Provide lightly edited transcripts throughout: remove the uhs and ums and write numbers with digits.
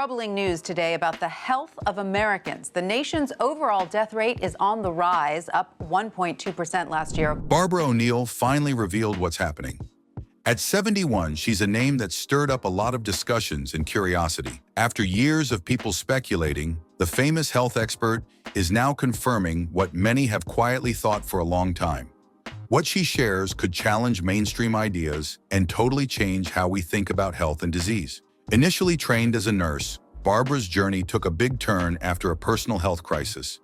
Troubling news today about the health of Americans. The nation's overall death rate is on the rise, up 1.2% last year. Barbara O'Neill finally revealed what's happening. At 71, she's a name that stirred up a lot of discussions and curiosity. After years of people speculating, the famous health expert is now confirming what many have quietly thought for a long time. What she shares could challenge mainstream ideas and totally change how we think about health and disease. Initially trained as a nurse, Barbara's journey took a big turn after a personal health crisis,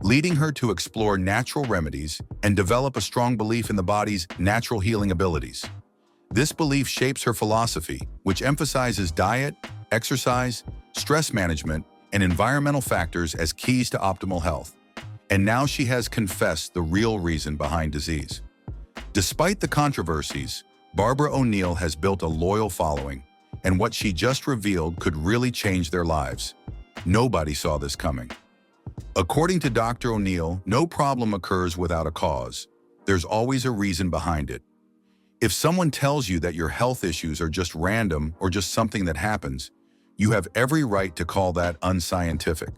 leading her to explore natural remedies and develop a strong belief in the body's natural healing abilities. This belief shapes her philosophy, which emphasizes diet, exercise, stress management, and environmental factors as keys to optimal health. And now she has confessed the real reason behind disease. Despite the controversies, Barbara O'Neill has built a loyal following, and what she just revealed could really change their lives. Nobody saw this coming. According to Dr. O'Neill, no problem occurs without a cause. There's always a reason behind it. If someone tells you that your health issues are just random or just something that happens, you have every right to call that unscientific.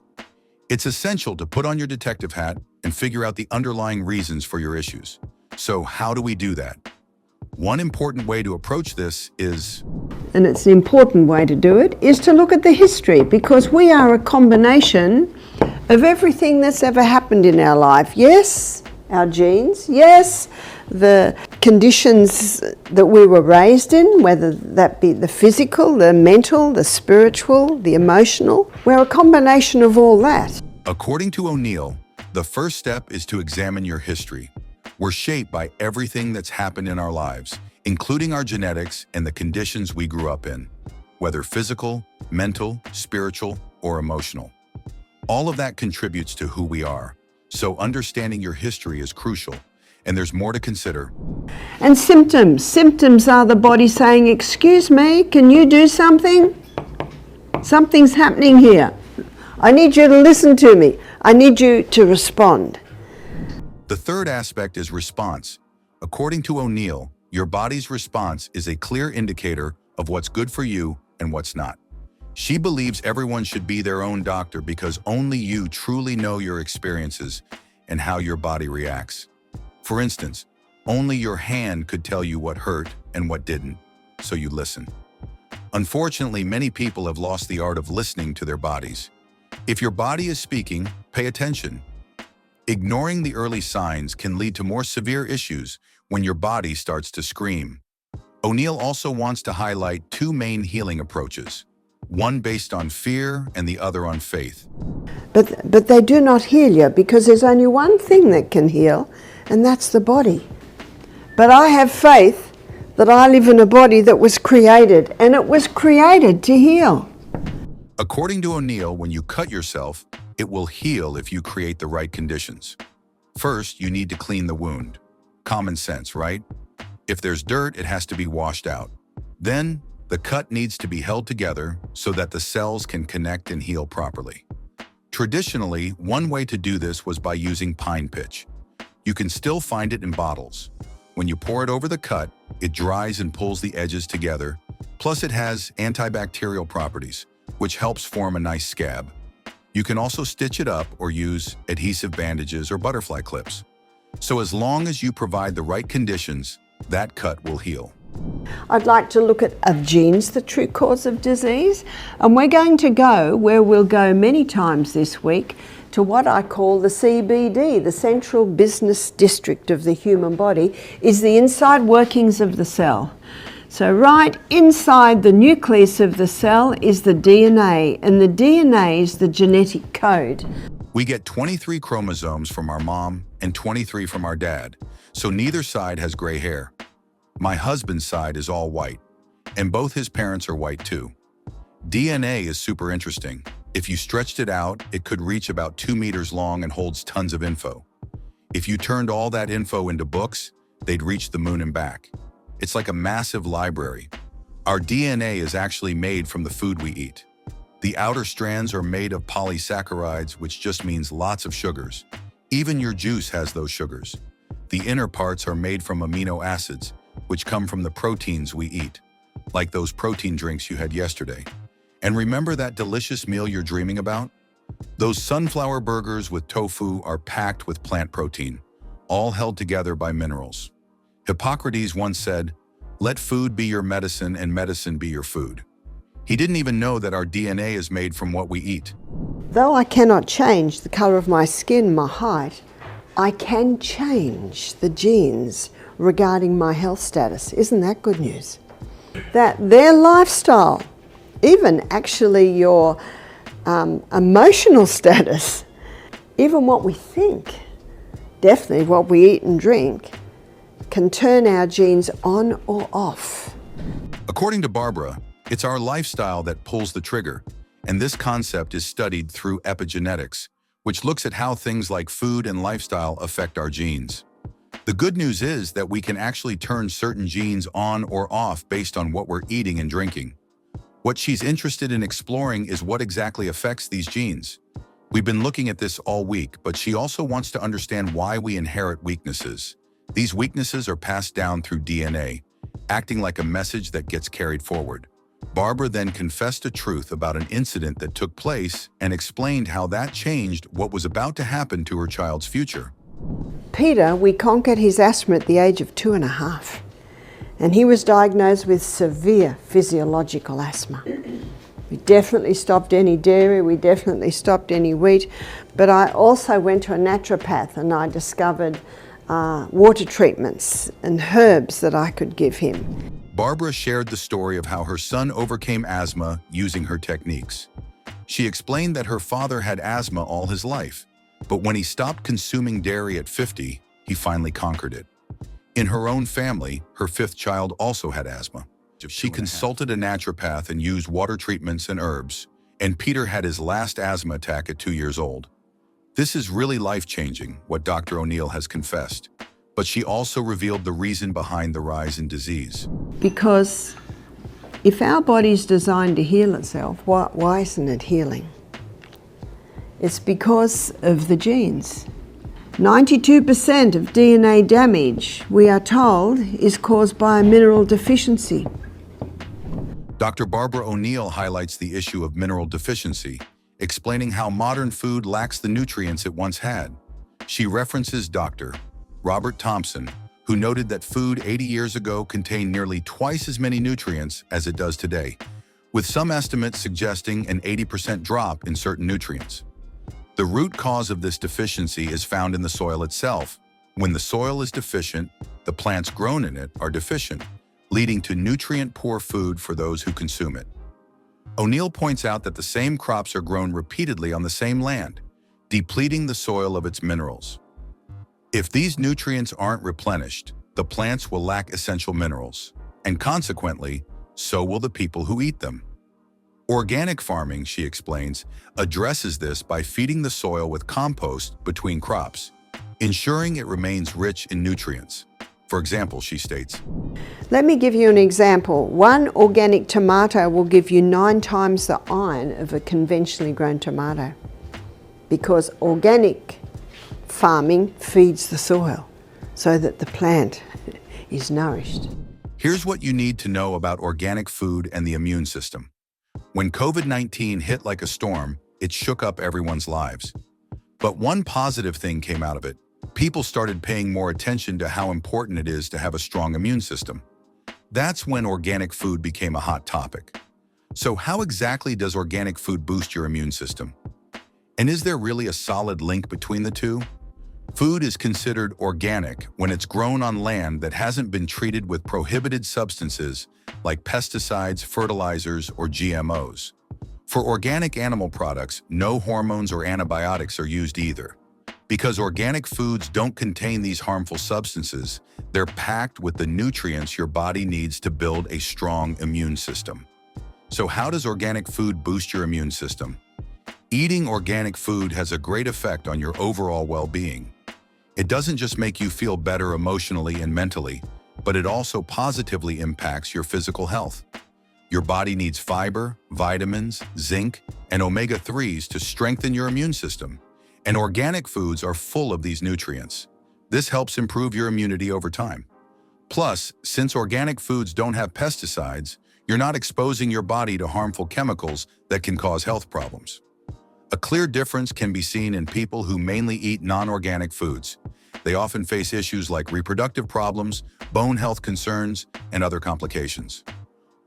It's essential to put on your detective hat and figure out the underlying reasons for your issues. So how do we do that? One important way to approach this is, and it's an important way to do it, is to look at the history, because we are a combination of everything that's ever happened in our life. Yes, our genes, yes, the conditions that we were raised in, whether that be the physical, the mental, the spiritual, the emotional. We're a combination of all that. According to O'Neill, the first step is to examine your history. We're shaped by everything that's happened in our lives, including our genetics and the conditions we grew up in, whether physical, mental, spiritual, or emotional. All of that contributes to who we are, so understanding your history is crucial, and there's more to consider. And symptoms. Symptoms are the body saying, excuse me, can you do something? Something's happening here. I need you to listen to me. I need you to respond. The third aspect is response. According to O'Neill, your body's response is a clear indicator of what's good for you and what's not. She believes everyone should be their own doctor because only you truly know your experiences and how your body reacts. For instance, only your hand could tell you what hurt and what didn't, so you listen. Unfortunately, many people have lost the art of listening to their bodies. If your body is speaking, pay attention. Ignoring the early signs can lead to more severe issues when your body starts to scream. O'Neill also wants to highlight two main healing approaches, one based on fear and the other on faith. But they do not heal you, because there's only one thing that can heal, and that's the body. But I have faith that I live in a body that was created, and it was created to heal. According to O'Neill, when you cut yourself, it will heal if you create the right conditions. First, you need to clean the wound. Common sense, right? If there's dirt, it has to be washed out. Then, the cut needs to be held together so that the cells can connect and heal properly. Traditionally, one way to do this was by using pine pitch. You can still find it in bottles. When you pour it over the cut, it dries and pulls the edges together. Plus, it has antibacterial properties, which helps form a nice scab. You can also stitch it up or use adhesive bandages or butterfly clips. So as long as you provide the right conditions, that cut will heal. I'd like to look at genes, the true cause of disease, and we're going to go where we'll go many times this week, to what I call the CBD, the Central Business District of the human body, is the inside workings of the cell. So right inside the nucleus of the cell is the DNA, and the DNA is the genetic code. We get 23 chromosomes from our mom and 23 from our dad, so neither side has gray hair. My husband's side is all white, and both his parents are white too. DNA is super interesting. If you stretched it out, it could reach about 2 meters long and holds tons of info. If you turned all that info into books, they'd reach the moon and back. It's like a massive library. Our DNA is actually made from the food we eat. The outer strands are made of polysaccharides, which just means lots of sugars. Even your juice has those sugars. The inner parts are made from amino acids, which come from the proteins we eat, like those protein drinks you had yesterday. And remember that delicious meal you're dreaming about? Those sunflower burgers with tofu are packed with plant protein, all held together by minerals. Hippocrates once said, "Let food be your medicine and medicine be your food." He didn't even know that our DNA is made from what we eat. Though I cannot change the colour of my skin, my height, I can change the genes regarding my health status. Isn't that good news? That their lifestyle, even actually your emotional status, even what we think, definitely what we eat and drink, can turn our genes on or off. According to Barbara, it's our lifestyle that pulls the trigger, and this concept is studied through epigenetics, which looks at how things like food and lifestyle affect our genes. The good news is that we can actually turn certain genes on or off based on what we're eating and drinking. What she's interested in exploring is what exactly affects these genes. We've been looking at this all week, but she also wants to understand why we inherit weaknesses. These weaknesses are passed down through DNA, acting like a message that gets carried forward. Barbara then confessed a truth about an incident that took place and explained how that changed what was about to happen to her child's future. Peter, we conquered his asthma at the age of 2.5, and he was diagnosed with severe physiological asthma. We definitely stopped any dairy, we definitely stopped any wheat, but I also went to a naturopath and I discovered water treatments and herbs that I could give him. Barbara shared the story of how her son overcame asthma using her techniques. She explained that her father had asthma all his life, but when he stopped consuming dairy at 50, he finally conquered it. In her own family, her 5th child also had asthma. She consulted a naturopath and used water treatments and herbs, and Peter had his last asthma attack at 2 years old. This is really life-changing, what Dr. O'Neill has confessed, but she also revealed the reason behind the rise in disease. Because if our body's designed to heal itself, why isn't it healing? It's because of the genes. 92% of DNA damage, we are told, is caused by a mineral deficiency. Dr. Barbara O'Neill highlights the issue of mineral deficiency, explaining how modern food lacks the nutrients it once had. She references Dr. Robert Thompson, who noted that food 80 years ago contained nearly twice as many nutrients as it does today, with some estimates suggesting an 80% drop in certain nutrients. The root cause of this deficiency is found in the soil itself. When the soil is deficient, the plants grown in it are deficient, leading to nutrient-poor food for those who consume it. O'Neill points out that the same crops are grown repeatedly on the same land, depleting the soil of its minerals. If these nutrients aren't replenished, the plants will lack essential minerals, and consequently, so will the people who eat them. Organic farming, she explains, addresses this by feeding the soil with compost between crops, ensuring it remains rich in nutrients. For example, she states, Let me give you an example. One organic tomato will give you 9 times the iron of a conventionally grown tomato, because organic farming feeds the soil so that the plant is nourished. Here's what you need to know about organic food and the immune system. When COVID-19 hit like a storm, it shook up everyone's lives. But one positive thing came out of it. People started paying more attention to how important it is to have a strong immune system. That's when organic food became a hot topic. So how exactly does organic food boost your immune system? And is there really a solid link between the two? Food is considered organic when it's grown on land that hasn't been treated with prohibited substances like pesticides, fertilizers, or GMOs. For organic animal products, no hormones or antibiotics are used either. Because organic foods don't contain these harmful substances, they're packed with the nutrients your body needs to build a strong immune system. So how does organic food boost your immune system? Eating organic food has a great effect on your overall well-being. It doesn't just make you feel better emotionally and mentally, but it also positively impacts your physical health. Your body needs fiber, vitamins, zinc, and omega-3s to strengthen your immune system, and organic foods are full of these nutrients. This helps improve your immunity over time. Plus, since organic foods don't have pesticides, you're not exposing your body to harmful chemicals that can cause health problems. A clear difference can be seen in people who mainly eat non-organic foods. They often face issues like reproductive problems, bone health concerns, and other complications.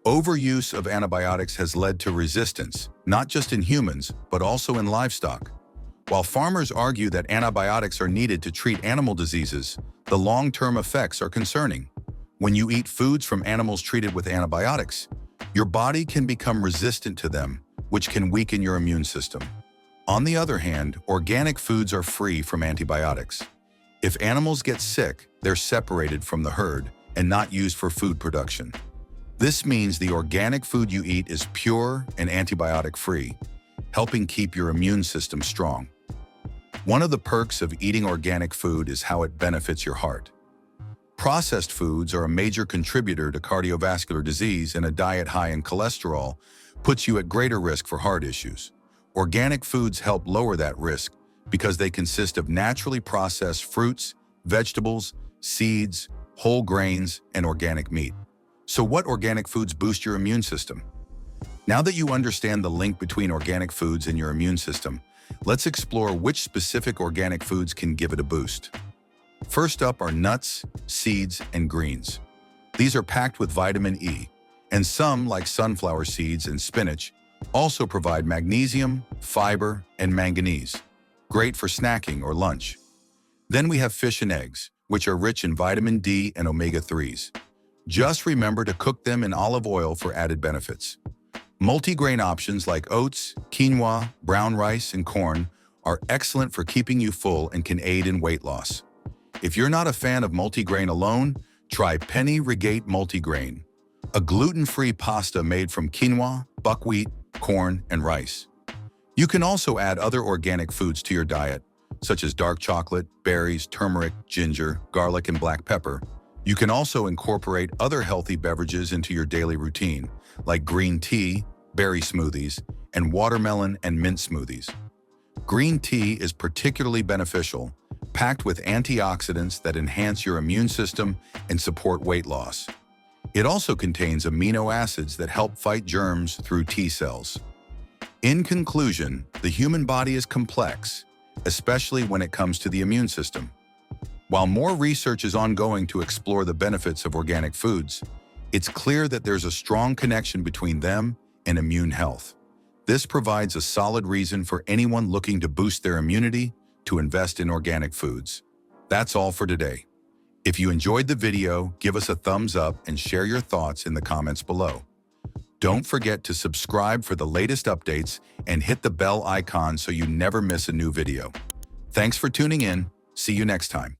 Overuse of antibiotics has led to resistance, not just in humans, but also in livestock. While farmers argue that antibiotics are needed to treat animal diseases, the long-term effects are concerning. When you eat foods from animals treated with antibiotics, your body can become resistant to them, which can weaken your immune system. On the other hand, organic foods are free from antibiotics. If animals get sick, they're separated from the herd and not used for food production. This means the organic food you eat is pure and antibiotic-free, helping keep your immune system strong. One of the perks of eating organic food is how it benefits your heart. Processed foods are a major contributor to cardiovascular disease, and a diet high in cholesterol puts you at greater risk for heart issues. Organic foods help lower that risk because they consist of naturally processed fruits, vegetables, seeds, whole grains, and organic meat. So what organic foods boost your immune system? Now that you understand the link between organic foods and your immune system, let's explore which specific organic foods can give it a boost. First up are nuts, seeds, and greens. These are packed with vitamin E, and some, like sunflower seeds and spinach, also provide magnesium, fiber, and manganese, great for snacking or lunch. Then we have fish and eggs, which are rich in vitamin D and omega-3s. Just remember to cook them in olive oil for added benefits. Multigrain options like oats, quinoa, brown rice, and corn are excellent for keeping you full and can aid in weight loss. If you're not a fan of multigrain alone, try Penny Regate Multigrain, a gluten-free pasta made from quinoa, buckwheat, corn, and rice. You can also add other organic foods to your diet, such as dark chocolate, berries, turmeric, ginger, garlic, and black pepper. You can also incorporate other healthy beverages into your daily routine, like green tea, berry smoothies, and watermelon and mint smoothies. Green tea is particularly beneficial, packed with antioxidants that enhance your immune system and support weight loss. It also contains amino acids that help fight germs through T cells. In conclusion, the human body is complex, especially when it comes to the immune system. While more research is ongoing to explore the benefits of organic foods, it's clear that there's a strong connection between them and immune health. This provides a solid reason for anyone looking to boost their immunity to invest in organic foods. That's all for today. If you enjoyed the video, give us a thumbs up and share your thoughts in the comments below. Don't forget to subscribe for the latest updates and hit the bell icon so you never miss a new video. Thanks for tuning in. See you next time.